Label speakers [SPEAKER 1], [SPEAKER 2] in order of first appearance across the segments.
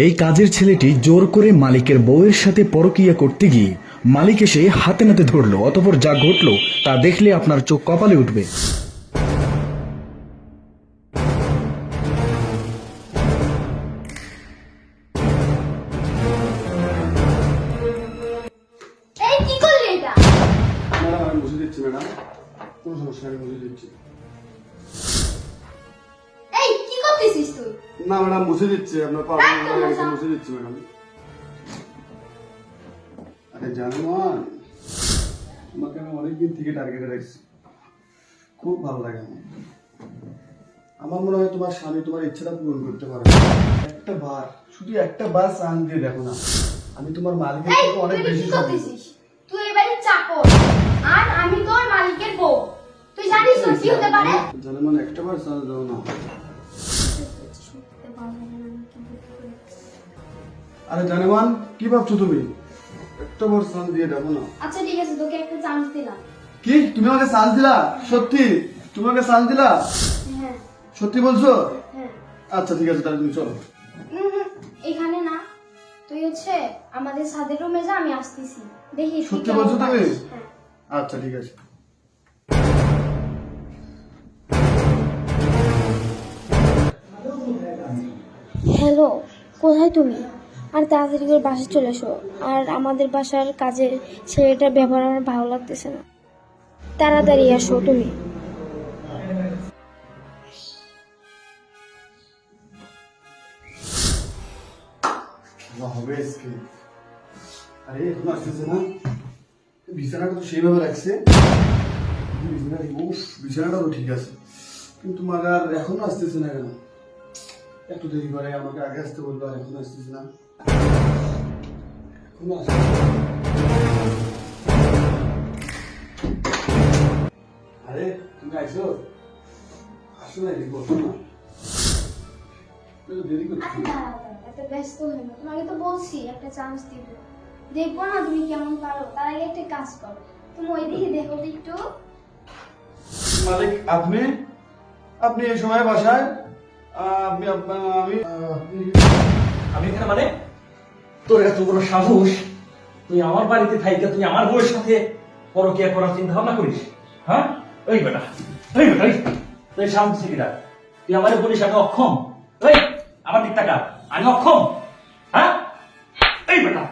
[SPEAKER 1] এই কাজের ছেলেটি জোর করে মালিকের বউয়ের সাথে পরকীয়া করতে গিয়ে মালিক এসে হাতে নাতে ধরলো। অতঃপর যা ঘটলো তা দেখলে আপনার চোখ কপালে উঠবে।
[SPEAKER 2] এই কি করলি এটা?
[SPEAKER 3] ম্যাডাম আমি বুঝে দিচ্ছি ম্যাডাম, কোনো সমস্যা নেই, আমি বুঝে দিচ্ছি।
[SPEAKER 2] এই কি করতেছিস তুই?
[SPEAKER 3] না ম্যাডাম বুঝে দিচ্ছি, আপনার বুঝে দিচ্ছি ম্যাডাম। আরে জানুমান, তোমাকে আমি অনেকদিন থেকে টার্গেটে রাখছি, খুব ভালো লাগে আমার। আমার মনে হয় তোমার স্বামী তোমার ইচ্ছাটা পূরণ করতে পারে। একটা বার, শুধু একটা বার চান দিয়ে দেখো না, আমি তোমার মালিকের
[SPEAKER 2] এই
[SPEAKER 3] থেকে অনেক
[SPEAKER 2] তুই
[SPEAKER 3] বেশি
[SPEAKER 2] কি
[SPEAKER 3] সম্মান।
[SPEAKER 2] করতেছিস? তুই এবারে চাকর আর আমি তোর মালিকের বউ। তুই জানিস তো কি হতে পারে?
[SPEAKER 3] জানুমান একটা বার চান দাও না। আরে জানেমান, কি ভাবছো তুমি? একটা বার চান্স দিয়ে দেখো না।
[SPEAKER 2] আচ্ছা ঠিক আছে, তোকে একটা চান্স দিলাম।
[SPEAKER 3] কি তুমি আমাকে চান্স দিলা? সত্যি তুমি আমাকে চান্স দিলা?
[SPEAKER 2] হ্যাঁ
[SPEAKER 3] সত্যি বলছো?
[SPEAKER 2] হ্যাঁ।
[SPEAKER 3] আচ্ছা ঠিক আছে, তাহলে তুমি চলো।
[SPEAKER 2] এখানে না, তুই হচ্ছে আমাদের ছাদের রুমে যা, আমি আসতেছি। দেখি তুই
[SPEAKER 3] সত্যি
[SPEAKER 2] কেমন
[SPEAKER 3] বলছো তুমি?
[SPEAKER 2] পারিস। হ্যাঁ।
[SPEAKER 3] আচ্ছা ঠিক আছে।
[SPEAKER 2] হ্যালো, কোথায় তুমি? আর তাড়াতাড়ি করে বাসায় চলে এসো। আর আমাদের বাসার কাজের ছেলেটার ব্যবহার আমার ভালো লাগতেছে না। তাড়াতাড়ি আসো তুমি।
[SPEAKER 3] হবে আজকে। আরে এখন আসতেছে না, বিছানাটা তো সেইভাবে রাখছে। বিছানাটা তো ঠিক আছে, কিন্তু মাগার এখনো আসতেছে না কেন? একটু দেরি করে আমাকে আগে আসতে বললো, আর এখন আসতেছে না। এখনো আসতেছে না। আরে তুমি আইসো, আসো না, এদিকে বসো না। তুমি তো দেরি করছো।
[SPEAKER 2] এত ব্যস্ত হয়ে না, তোমাকে তো বলছি একটা চান্স দিব। দেখবো না তুমি কেমন পারো, তার আগে একটা কাজ করো। তুমি ওইদিকে দেখো তো একটু।
[SPEAKER 3] মালিক আপনি, আপনি এই সময় বাসায়? আপনি
[SPEAKER 4] আমি এখানে মানে তোর এত বড় সাহস, তুই আমার বাড়িতে থাইকা তুই আমার বউয়ের সাথে পরকীয়া করার চিন্তা ভাবনা করিস? হ্যাঁ এই বেটা, এই বেটা, এই তুই সাহস শিখিরা, তুই আমারে বলিস আমি অক্ষম? এই আমার দিক টাকা, আমি অক্ষম? হ্যাঁ এই বেটা,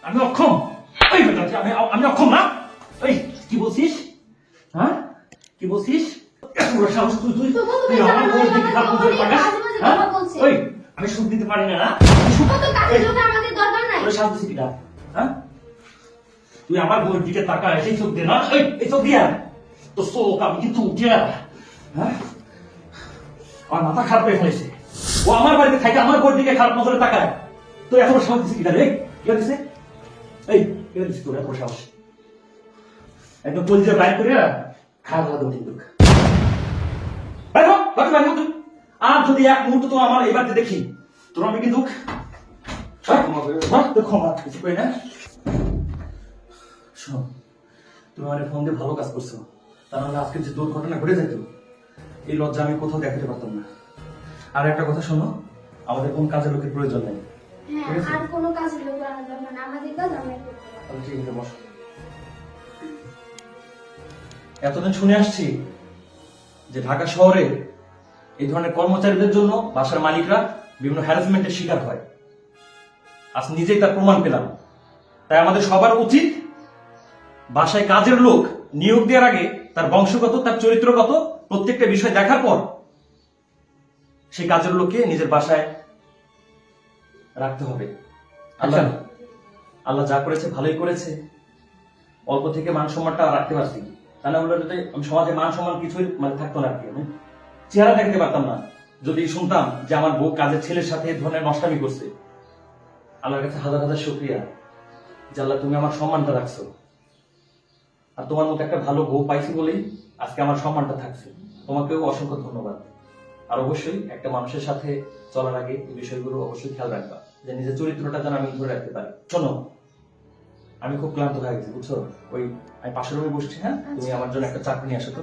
[SPEAKER 4] আমি অক্ষম? এই বেটা, আমি আমি অক্ষম না? এই কি বলছিস? হ্যাঁ কি বলছিস? এত বড় সাহস তুই তুই তুই আমার বউয়ের দিকে খারাপ নজর পাঠাস? হ্যাঁ ওই আমি সুখ দিতে পারি না?
[SPEAKER 2] কত কাজের জন্য আমাদের দরকার নাই।
[SPEAKER 4] তোর শান্তি শিখিলা, হ্যাঁ তুই আমার বউয়ের দিকে তাকা, সেই চোখ দিয়ে না, এই চোখ দিয়া তো চোখ আমি কিন্তু উঠে, হ্যাঁ আমার মাথা খারাপ হয়ে ফেলেছে। ও আমার বাড়িতে থাকে আমার বউয়ের দিকে খারাপ নজরে তাকায়, তোর এত বড় সাহস শিখিলা রে? কে দিছে? এই কে দিছে তোর এত বড় সাহস? একদম কলিজা বাইর করে খারাপ লাগবে কিন্তু। আর যদি এক মুহূর্ত তো আমার এই বাড়িতে দেখি তোর আমি কিন্তু ক্ষমা কিছু করি না। শোনো, তুমি আমার ফোন দিয়ে ভালো কাজ করছো, তা নাহলে আজকে যে দুর্ঘটনা ঘটে যেত এই লজ্জা আমি কোথাও দেখাতে পারতাম না। আর একটা কথা শোনো, আমাদের কোন কাজের লোকের প্রয়োজন নেই।
[SPEAKER 2] হ্যাঁ, আর কোনো কাজের লোক আনা দরকার না, আমাদের কাজ আমরা করতে পারবো।
[SPEAKER 4] তাহলে ঠিক আছে, বসো। এতদিন শুনে আসছি যে ঢাকা শহরে এই ধরনের কর্মচারীদের জন্য বাসার মালিকরা বিভিন্ন হ্যারাসমেন্টের শিকার হয়। আজ নিজেই তার প্রমাণ পেলাম। তাই আমাদের সবার উচিত বাসায় কাজের লোক নিয়োগ দেওয়ার আগে তার বংশগত, তার চরিত্রগত প্রত্যেকটা বিষয় দেখার পর সেই কাজের লোককে নিজের বাসায় রাখতে হবে। আল্লাহ আল্লাহ যা করেছে ভালোই করেছে, অল্প থেকে মান সম্মানটা রাখতে পারছি। তা না হলে আমি সমাজে মান সম্মান কিছুই মানে থাকতো না, আর কি আমি চেহারা দেখতে পারতাম না যদি শুনতাম যে আমার বউ কাজের ছেলের সাথে এই ধরনের নষ্টামি করছে। আল্লাহর কাছে হাজার হাজার শুকরিয়া যে আল্লাহ তুমি আমার সম্মানটা রাখছো, আর তোমার মতো একটা ভালো বউ পাইছি বলেই আজকে আমার সম্মানটা থাকছে। তোমাকেও অসংখ্য ধন্যবাদ। আর অবশ্যই একটা মানুষের সাথে চলার আগে এই বিষয়গুলো অবশ্যই খেয়াল রাখবা, যে নিজের চরিত্রটা যেন আমি ধরে রাখতে পারি। শোনো, আমি খুব ক্লান্ত হয়ে গেছি বুঝছো, ওই আমি পাশের রুমে বসছি, হ্যাঁ তুমি আমার জন্য একটা চাকরি নিয়ে আসো তো।